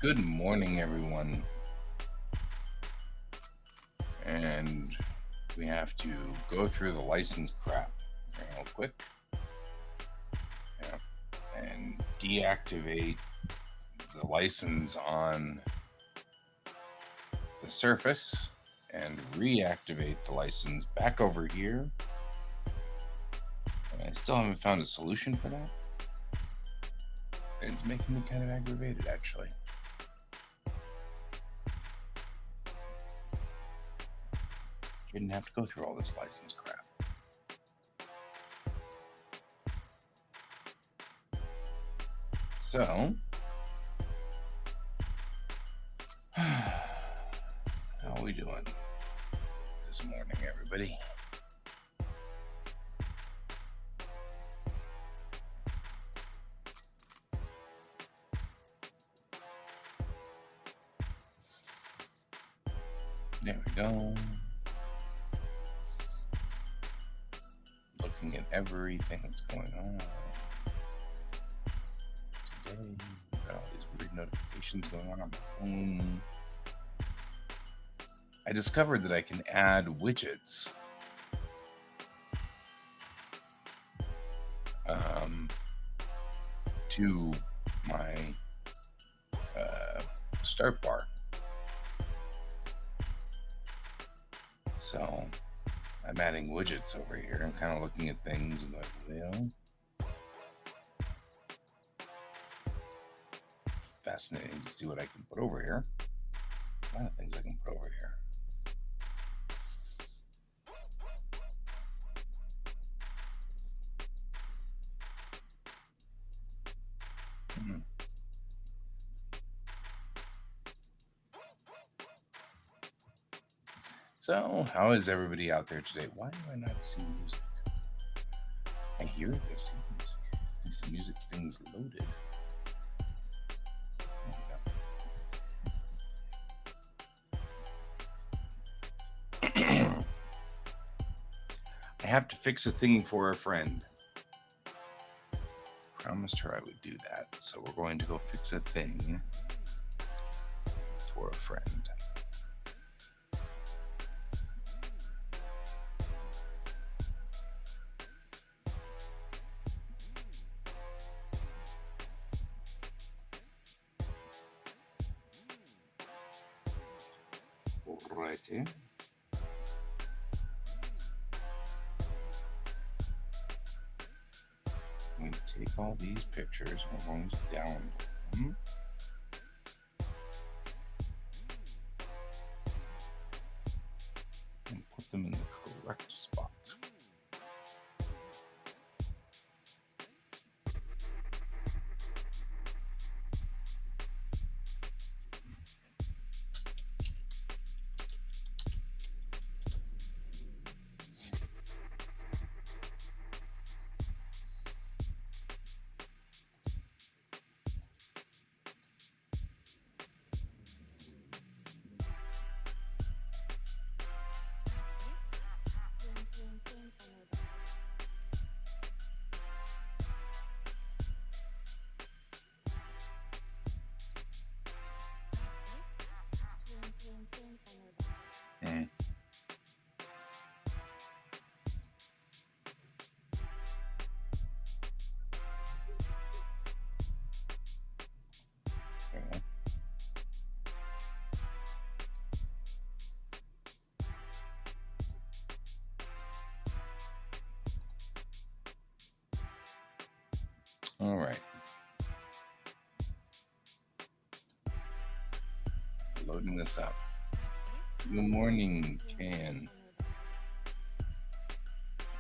Good morning, everyone. And we have to go through the license crap real quick. Yeah. And deactivate the license on the Surface and reactivate the license back over here. And I still haven't found a solution for that. It's making me kind of aggravated, actually. Didn't have to go through all this license crap. So, how are we doing this morning, everybody? There we go. Looking at everything that's going on today. Got all these weird notifications going on my phone. I discovered that I can add widgets to my start bar. So I'm adding widgets over here and kind of looking at things and going, fascinating to see what I can put over here. A lot of things I can put over here. So, how is everybody out there today? Why do I not see music? I hear there's some music things loaded. I have to fix a thing for a friend. Promised her I would do that, so we're going to go fix a thing for a friend. Alrighty. take all these pictures and we're going to download them. And put them in the correct spot. Mm. Okay. All right. Loading this up. Good morning, Can.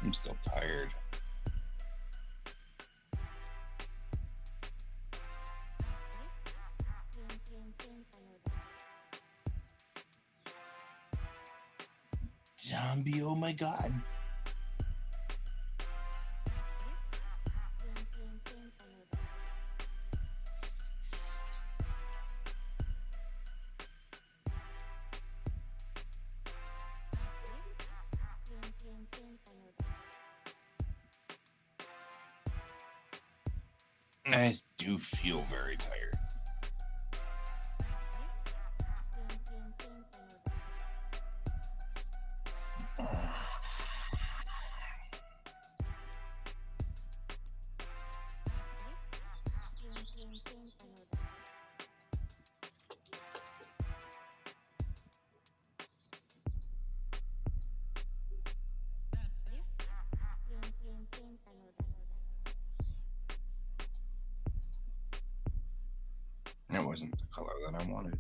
I'm still tired. Zombie, oh my god. I do feel very tired. It wasn't the color that I wanted.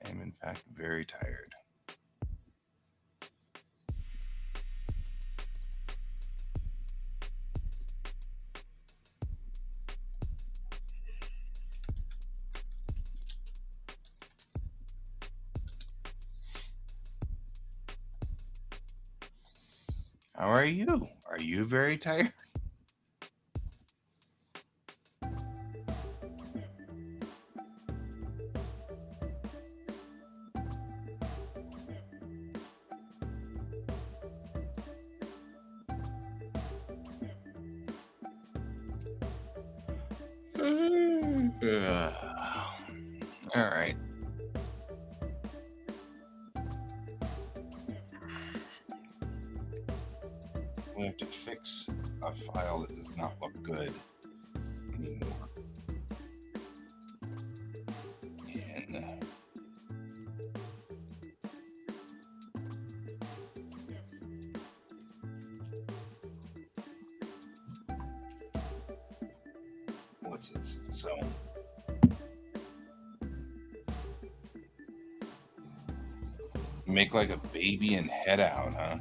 I am in fact very tired. How are you? Are you very tired? All right. We have to fix a file that does not look good anymore. And what's it? So make like a baby and head out, huh?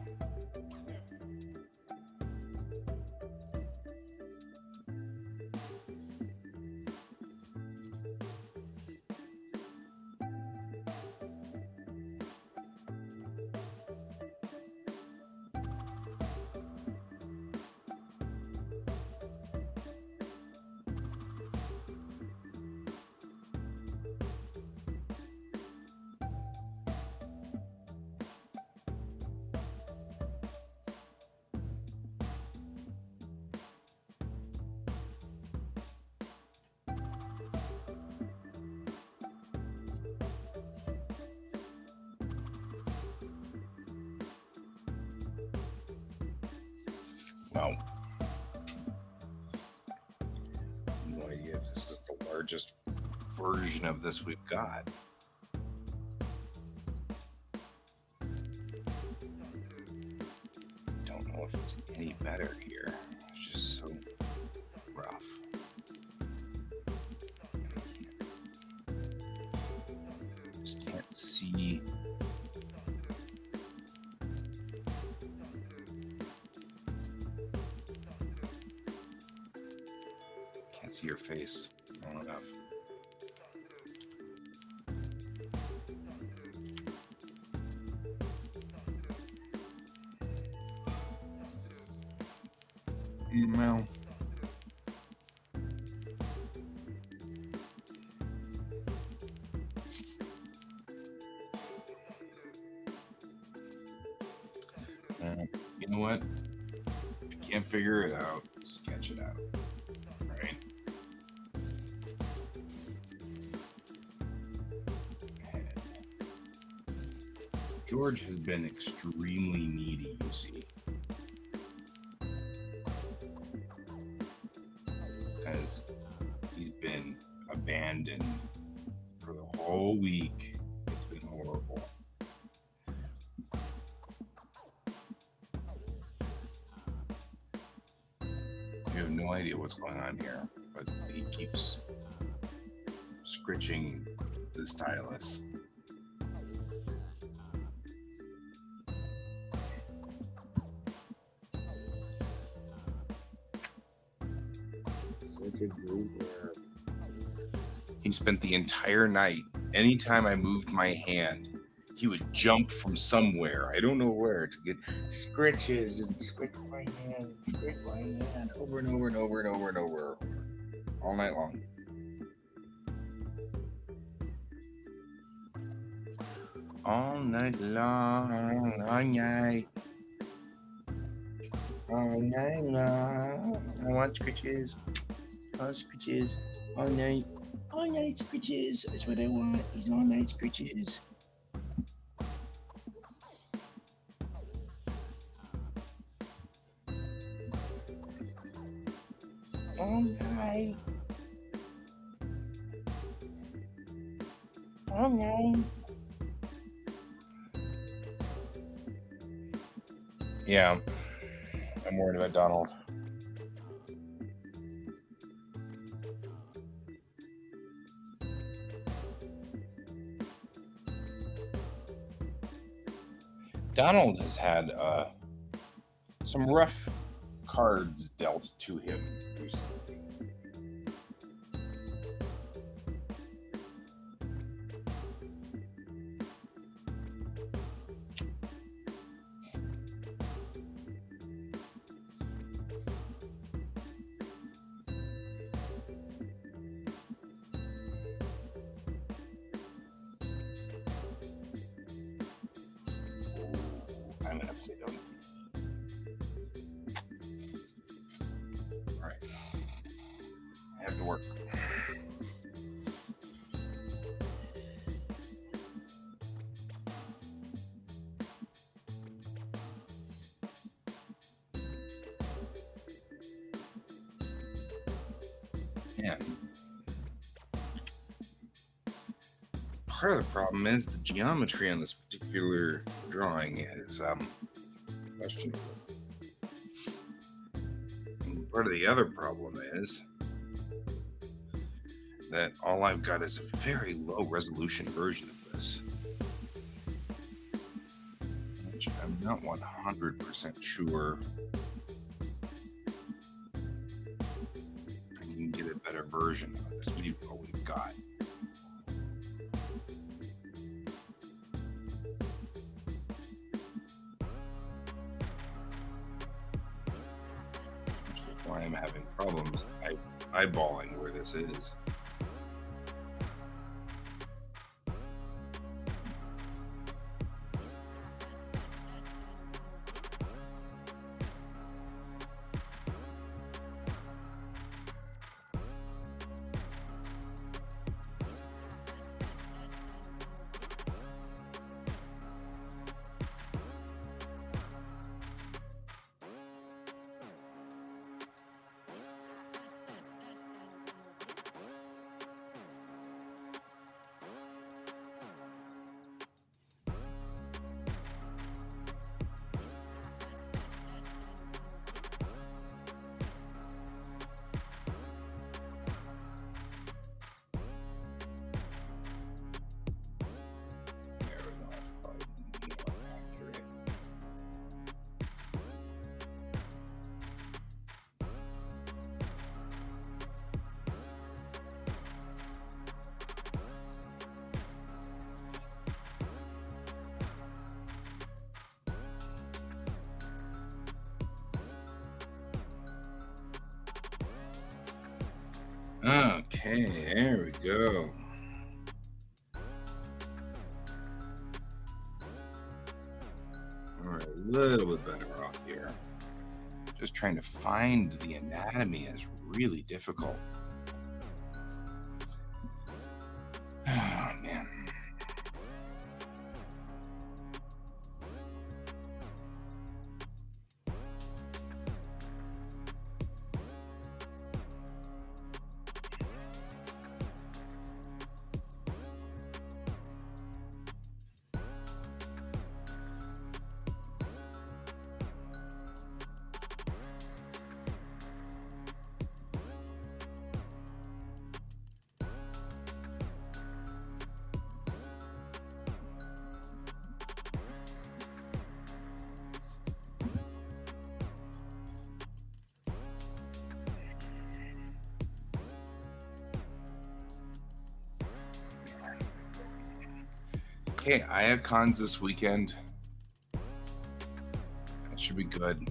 Well, no idea if this is the largest version of this we've got. know if it's any better here. It's just so rough. Just can't see. Can't see your face well enough. Well, you know what? If you can't figure it out, sketch it out. Right? George has been extremely needy, you see. Because he's been abandoned for the whole week. It's been horrible. You have no idea what's going on here, but he keeps scritching the stylus. He spent the entire night, anytime I moved my hand, he would jump from somewhere, I don't know where, to get scritches and scritch my hand, over and over and over and over and over, all night long. All night long, all night. All night long. I want scritches. All scritches. All night. All night scritches. That's what I want. Is all night scritches. All night. All night. Yeah, I'm worried about Donald. Donald has had some rough cards dealt to him recently. I'm gonna say don't. All right, I have to work. Yeah. Part of the problem is the geometry on this particular drawing is questionable. And part of the other problem is that all I've got is a very low resolution version of this, which I'm not 100% sure I can get a better version of this video we've got. Why I'm having problems eyeballing where this is. Okay, there we go. We're a little bit better off here. Just trying to find the anatomy is really difficult. Oh, man. Okay, I have cons this weekend. That should be good.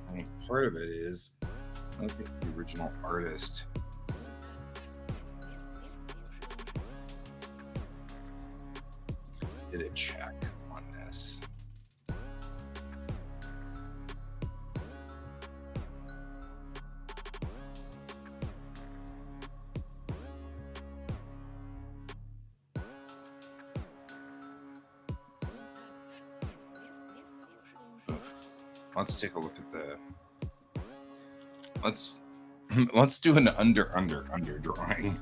I mean, part of it is, I don't think the original artist did a check on this. Let's take a look at the. Let's do an under drawing,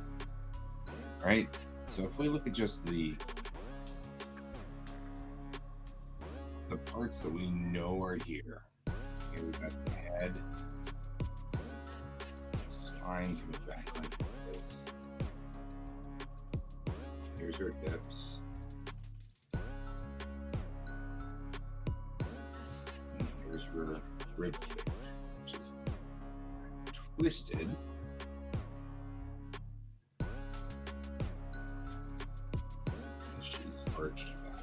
right? So if we look at just the parts that we know are here. Okay, we've got the head, spine coming back like this. Here's our hips. And here's her rib cage, which is twisted. And she's arched back.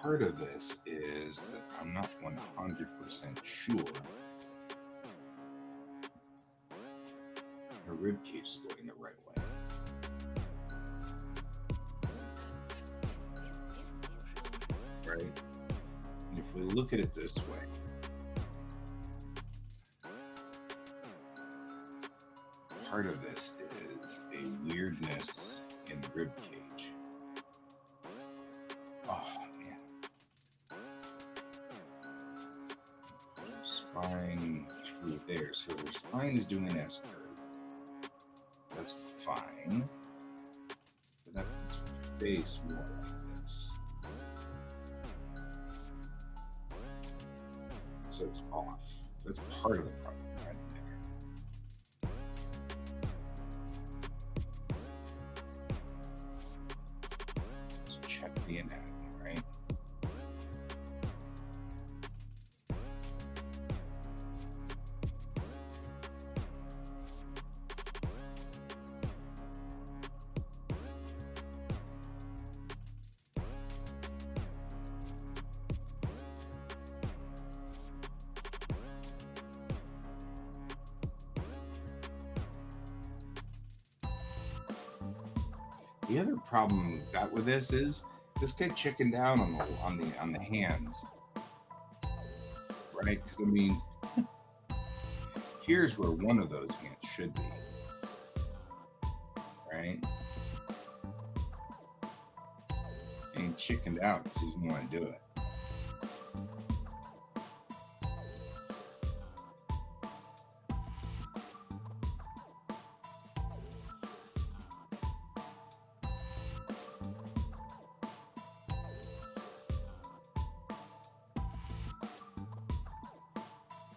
Part of this is that I'm not 100% sure her rib cage is going the right way. Right? And if we look at it this way, part of this is a weirdness in the rib cage. Oh, spine through there. So her spine is doing an S curve. That's fine. But that makes her face more like this. So it's off. That's part of the problem right there. Let's check the anatomy, right? The other problem we've got with this is this guy chickened down on the hands, right? Because I mean, here's where one of those hands should be, right? chickened out because he didn't want to do it.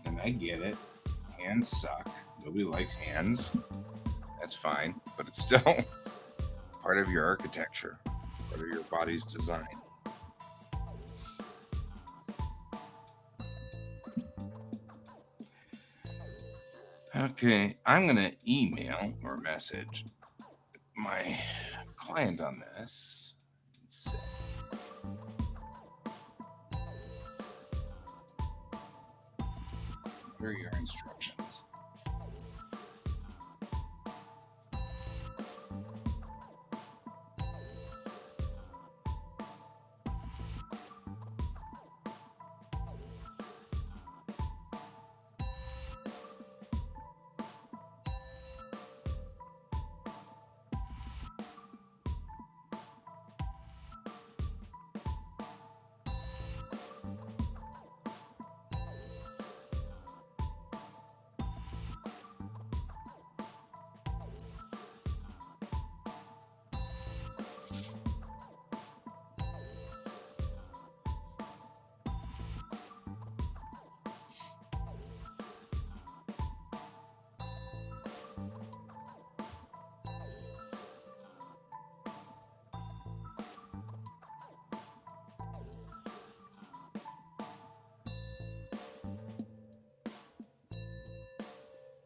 And I get it. Hands suck. Nobody likes hands. That's fine. But it's still part of your architecture, part of your body's design. Okay, I'm going to email or message my client on this. Let's see. What are your instructions?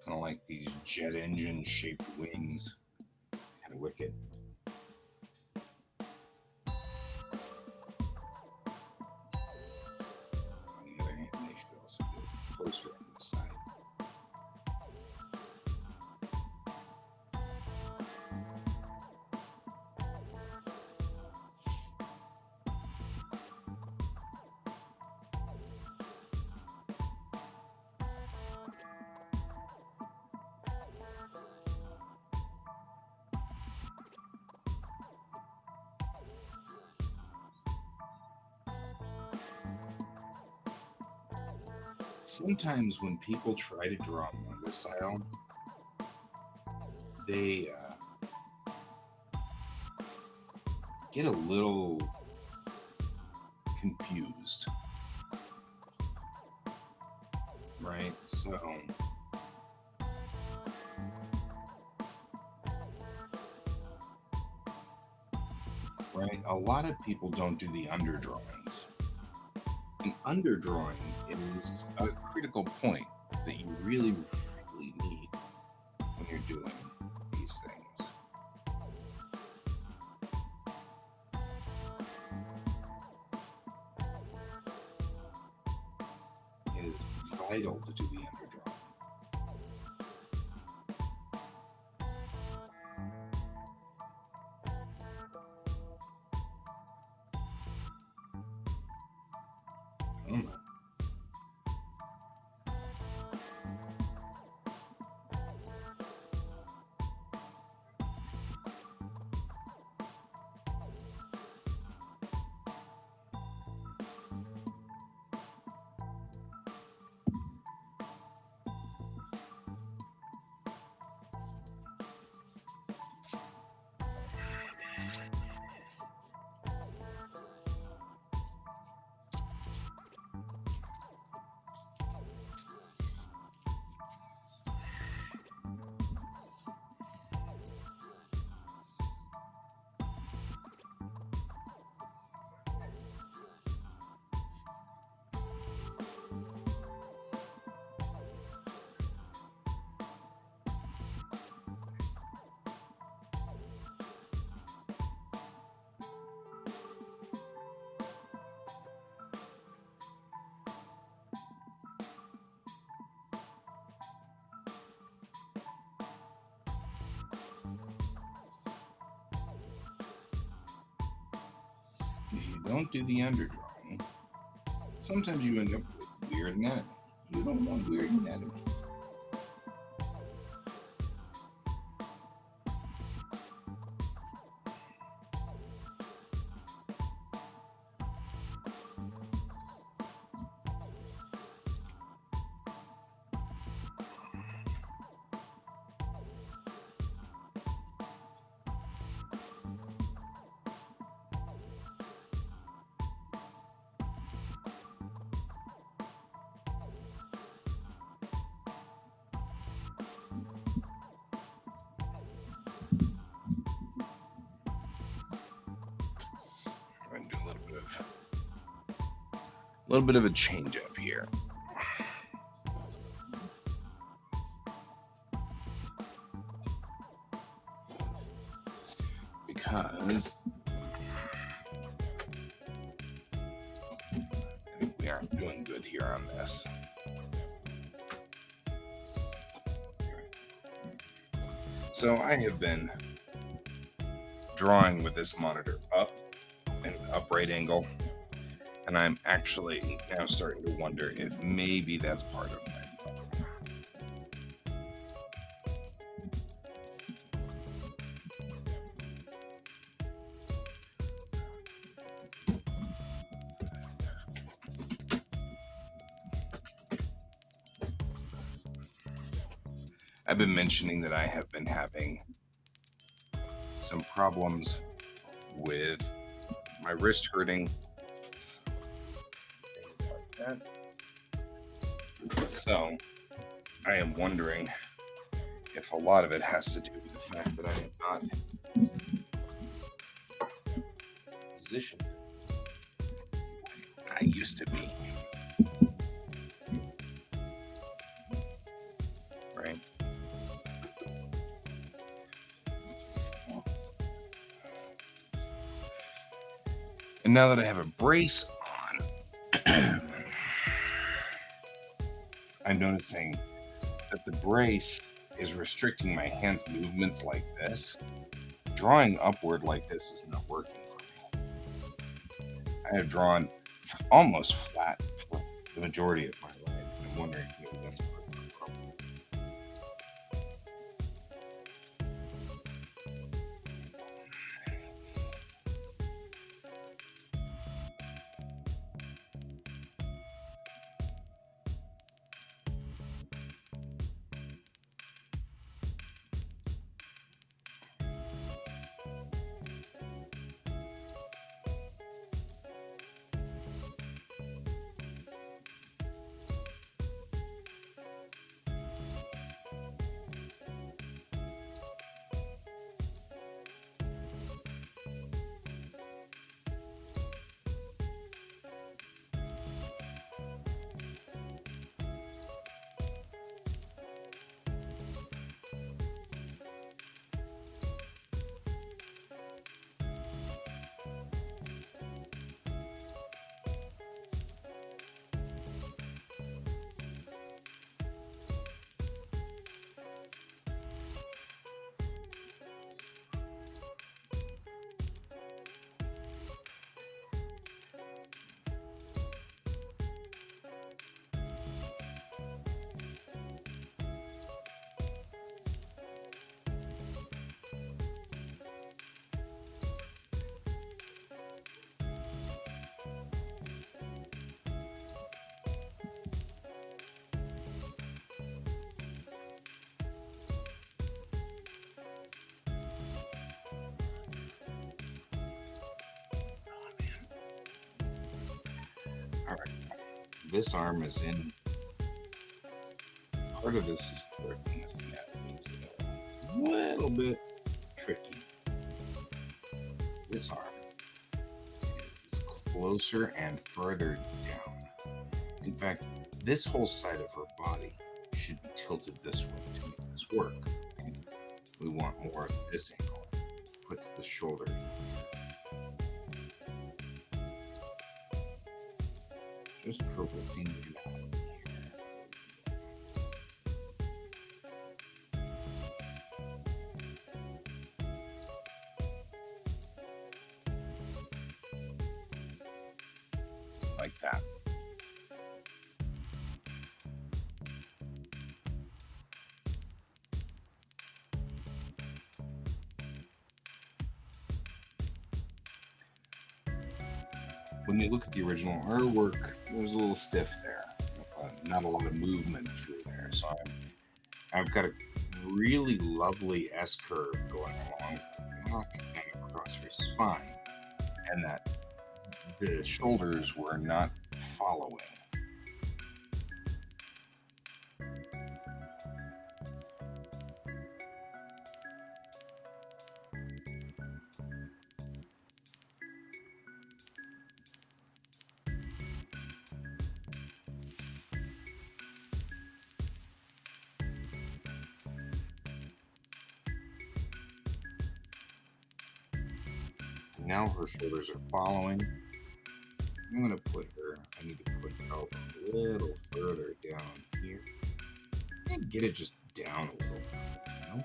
Kind of like these jet engine shaped wings. Kind of wicked. On the other hand, they should also go closer on the side. Sometimes when people try to draw manga style, they get a little confused, right? So right, a lot of people don't do the underdrawings. An underdrawing is a critical point that you really, really need when you're doing these things. It is vital to do the underdrawing. Oh my. If you don't do the underdrawing, sometimes you end up with weird anatomy. You don't want weird anatomy. little bit of a change up here. Because I think we aren't doing good here on this. So I have been drawing with this monitor up at an upright angle, and I'm actually now starting to wonder if maybe that's part of my problem. I've been mentioning that I have been having some problems with my wrist hurting, things like that. So I am wondering if a lot of it has to do with the fact that I am not positioned like I used to be. Right? And now that I have a brace on, I'm noticing that the brace is restricting my hands' movements like this. Drawing upward like this is not working for me. I have drawn almost flat for the majority of my life. I'm wondering if maybe that's part of my problem. All right, this arm is in. Part of this is correcting this anatomy, so a little bit tricky. This arm is closer and further down. In fact, this whole side of her body should be tilted this way to make this work. And we want more of this angle. Puts the shoulder just correcting it out here. Like that. When you look at the original artwork, it was a little stiff there. Not a lot of movement through there. So I've got a really lovely S curve going along her back and across her spine, and that the shoulders were not following. Now her shoulders are following. I'm gonna put her, I need to put help a little further down here. And get it just down a little, you know?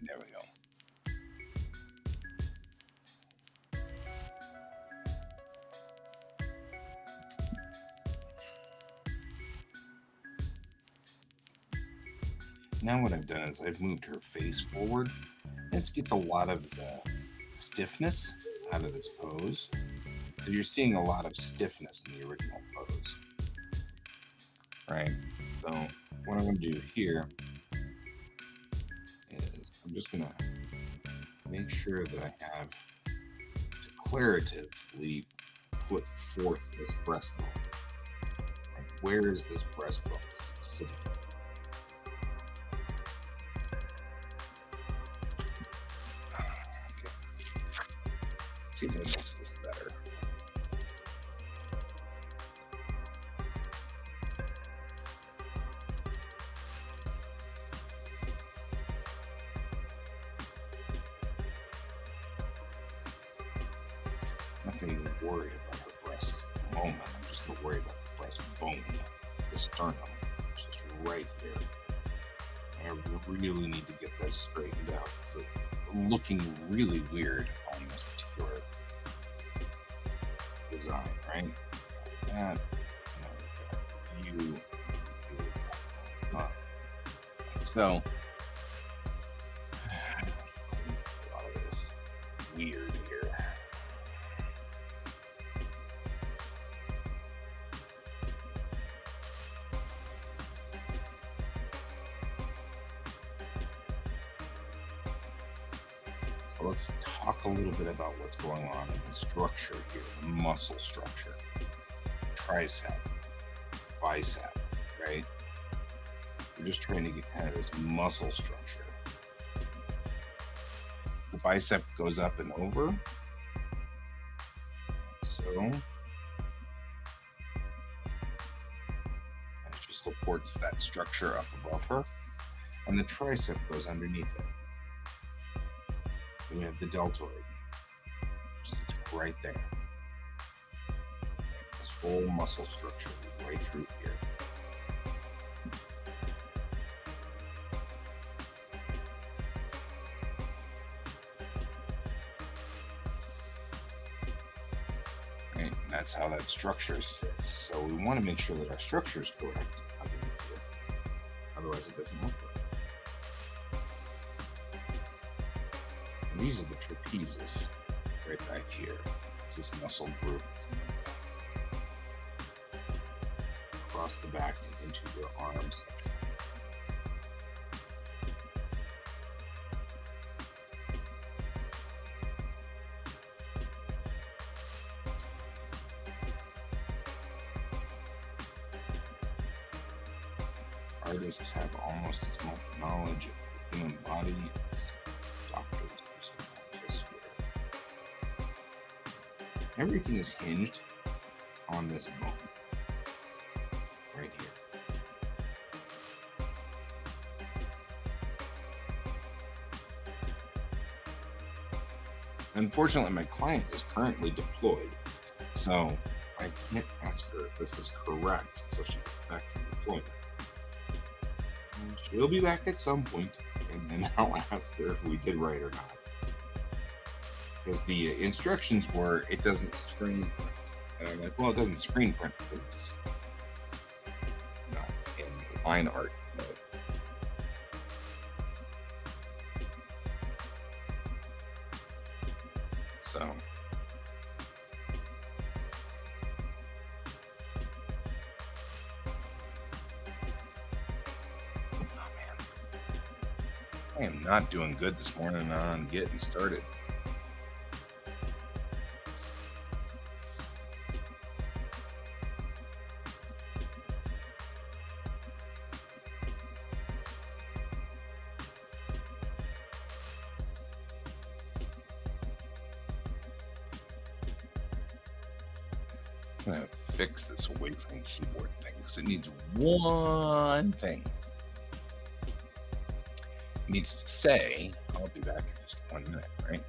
There we go. Now what I've done is I've moved her face forward. This gets a lot of the stiffness out of this pose. So you're seeing a lot of stiffness in the original pose. Right? So what I'm going to do here is I'm just going to make sure that I have declaratively put forth this breastbone. Like, where is this breastbone sitting? Okay. See if it makes this better. I'm not going to even worry about her breasts at the moment. I'm just going to worry about the breastbone, the sternum, which is right here. I really need to get that straightened out because it's looking really weird on this particular design, right? That, you, so a lot of this weird here. So let's talk a little bit about what's going on in the structure here, the muscle structure. Tricep, bicep, right? We're just trying to get kind of this muscle structure. The bicep goes up and over. So, and it just supports that structure up above her. And the tricep goes underneath it. Then we have the deltoid, which sits right there. This whole muscle structure right through here. Right, and that's how that structure sits. So we want to make sure that our structure is correct underneath here. Otherwise it doesn't look right. These are the trapezius right back here. It's this muscle group across the back and into your arm section. Artists have almost as much knowledge of the human body as doctors. Everything is hinged on this bone right here. Unfortunately, my client is currently deployed, so I can't ask her if this is correct until she gets back from deployment. And she'll be back at some point, and then I'll ask her if we did right or not. Because the instructions were, it doesn't screen print. And I'm like, well, it doesn't screen print because it's not in line art mode. So, oh man, I am not doing good this morning on getting started. I'm gonna fix this away from keyboard thing because it needs one thing. It needs to say, I'll be back in just 1 minute, right?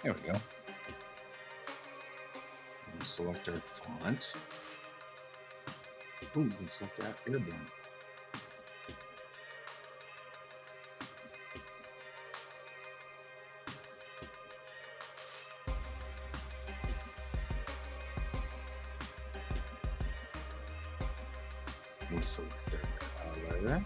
There we go. We'll select our font. Ooh, we can select that airborne. We'll select our color.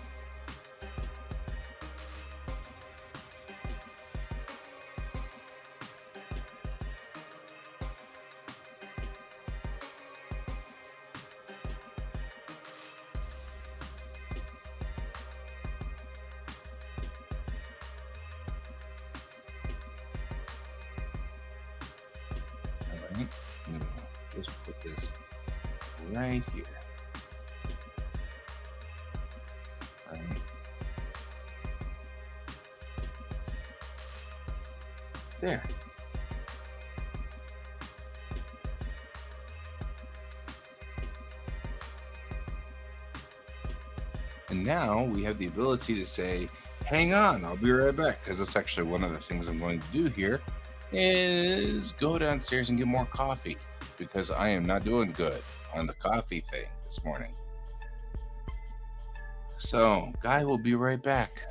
Alright, I'm gonna just put this right here. Alright. There. And now we have the ability to say, hang on, I'll be right back. Because that's actually one of the things I'm going to do here is go downstairs and get more coffee because I am not doing good on the coffee thing this morning. So, Guy will be right back.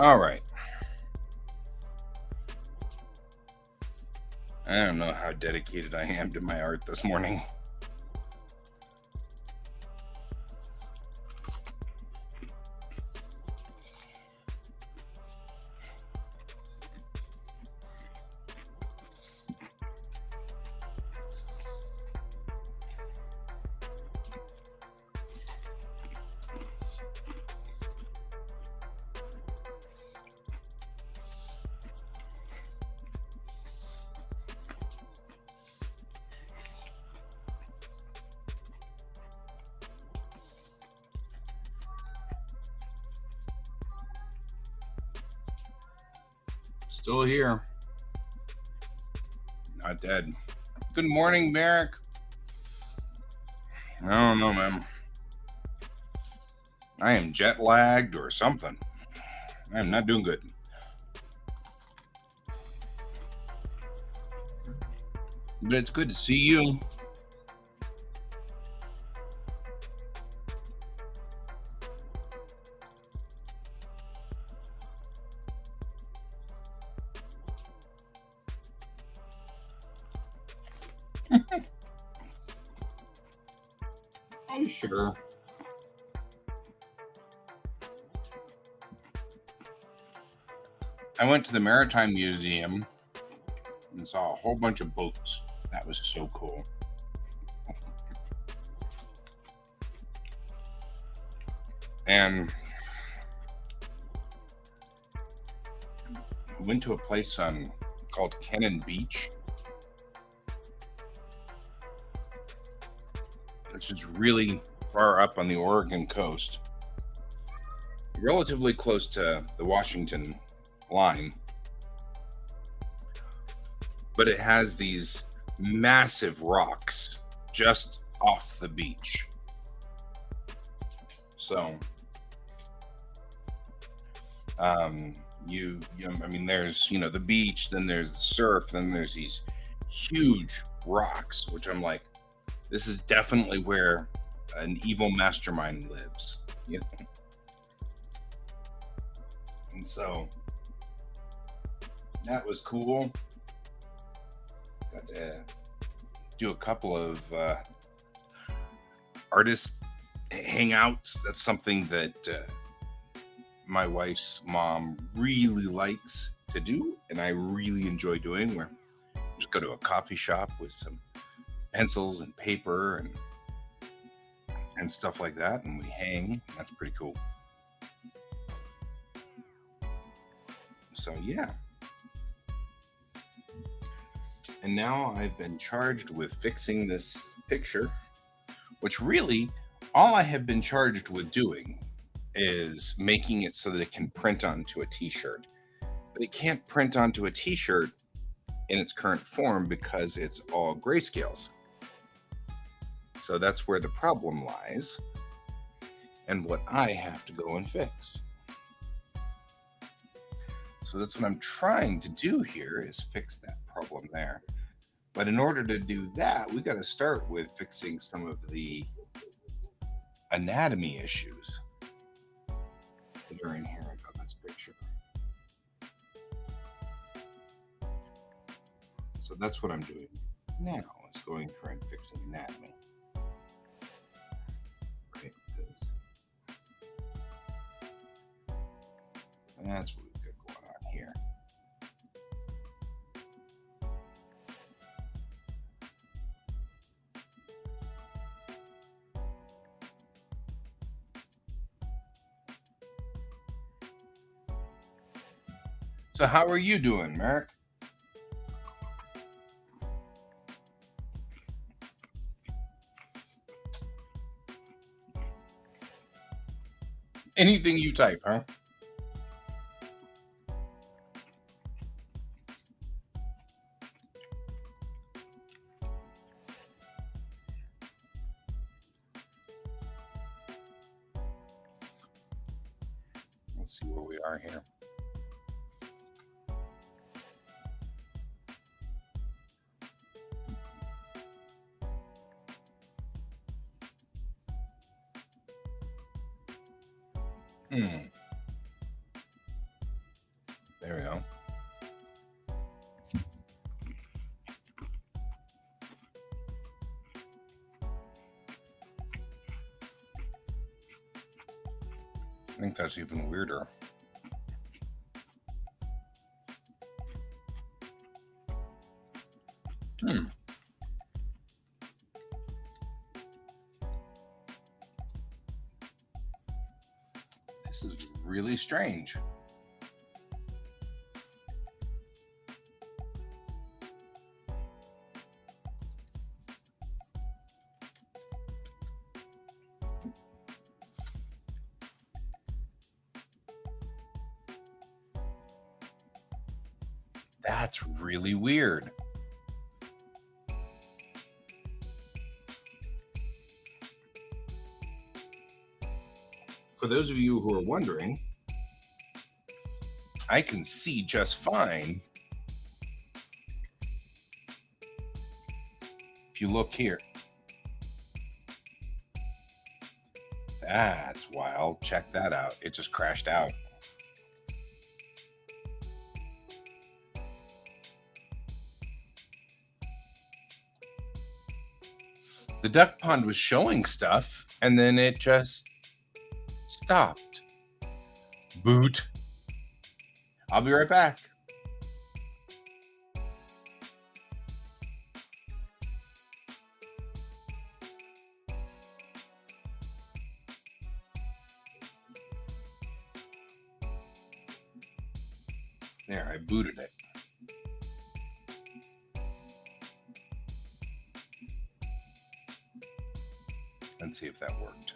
All right. I don't know how dedicated I am to my art this morning. Still here. Not dead. Good morning, Merrick. I don't know, man. I am jet lagged or something. I'm not doing good. But it's good to see you. Oh, sure. I went to the Maritime Museum and saw a whole bunch of boats. That was so cool. And we went to a place called Cannon Beach, which is really far up on the Oregon coast, relatively close to the Washington line. But it has these massive rocks just off the beach. So, I mean, there's, the beach, then there's the surf, then there's these huge rocks, which I'm like, this is definitely where an evil mastermind lives. And so that was cool. Got to do a couple of artist hangouts. That's something that my wife's mom really likes to do, and I really enjoy doing. Where we just go to a coffee shop with some pencils and paper and stuff like that, and we hang. That's pretty cool. So yeah. And now I've been charged with fixing this picture, which really all I have been charged with doing is making it so that it can print onto a t-shirt. But it can't print onto a t-shirt in its current form because it's all grayscales. So that's where the problem lies and what I have to go and fix. So that's what I'm trying to do here, is fix that problem there. But in order to do that, we got to start with fixing some of the anatomy issues that are inherent on this picture. So that's what I'm doing now, is going through and fixing anatomy. Right, because that's what we've got going on here. So how are you doing, Merrick? Anything you type, huh? Let's see where we are here. There we go. I think that's even weirder. This is really strange. That's really weird. For those of you who are wondering, I can see just fine. If you look here. That's wild. Check that out. It just crashed out. The duck pond was showing stuff, and then it just stopped. Boot. I'll be right back. There, I booted it. Let's see if that worked.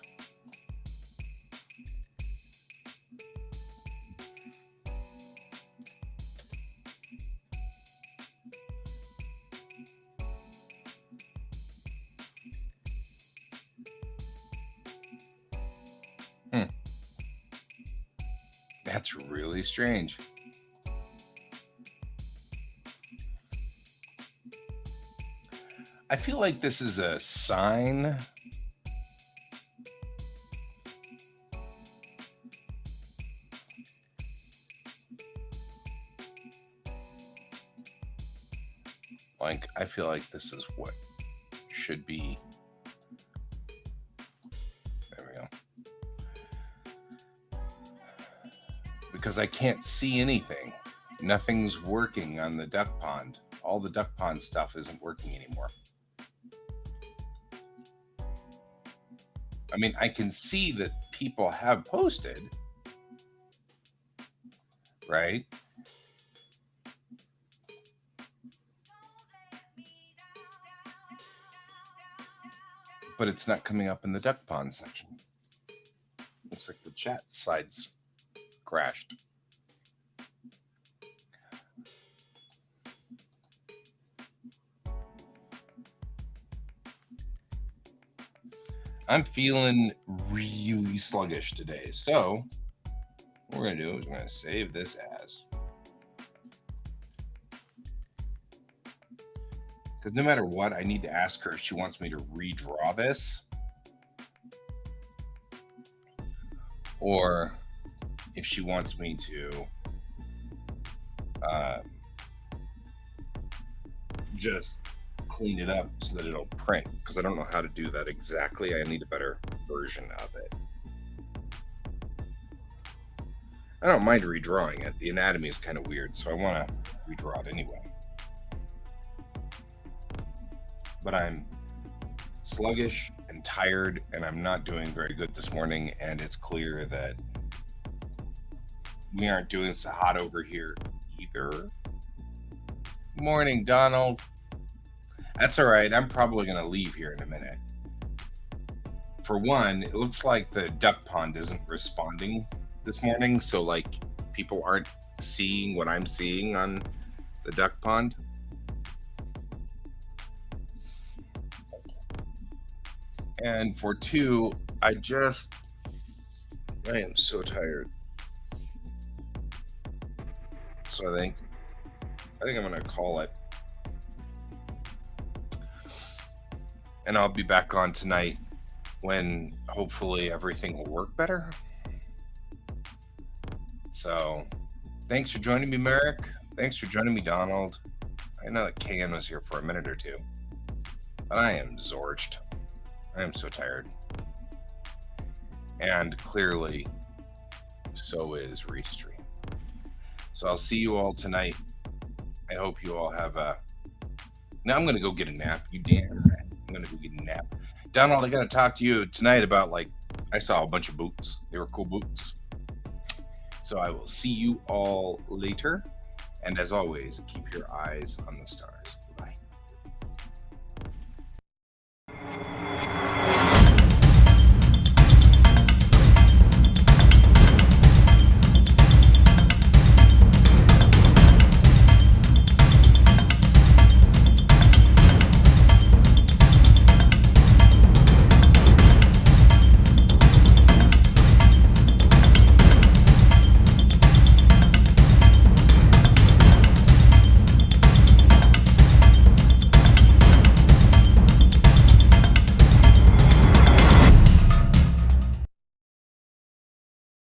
That's really strange. I feel like this is a sign. Like, I feel like this is what should be. There we go. Because I can't see anything. Nothing's working on the duck pond. All the duck pond stuff isn't working anymore. I mean, I can see that people have posted, right? But it's not coming up in the duck pond section. Looks like the chat side's crashed. I'm feeling really sluggish today. So what we're going to do is we're going to save this as. Because no matter what, I need to ask her if she wants me to redraw this. Or if she wants me to just clean it up so that it'll print, because I don't know how to do that exactly. I need a better version of it. I don't mind redrawing it. The anatomy is kind of weird, so I want to redraw it anyway. But I'm sluggish and tired, and I'm not doing very good this morning, and it's clear that we aren't doing so hot over here either. Morning, Donald. That's all right. I'm probably going to leave here in a minute. For one, it looks like the duck pond isn't responding this morning, so like people aren't seeing what I'm seeing on the duck pond. And for two, I am so tired. So I think I'm going to call it. And I'll be back on tonight when hopefully everything will work better. So Thanks for joining me, Merrick. Thanks for joining me, Donald. I know that KN was here for a minute or two, but I am zorched. I am so tired. And clearly, so is Restream. So I'll see you all tonight. I hope you all have a... Now I'm going to go get a nap. You damn right. I'm going to go get a nap. Donald, I got to talk to you tonight about, I saw a bunch of boots. They were cool boots. So I will see you all later. And as always, keep your eyes on the stars.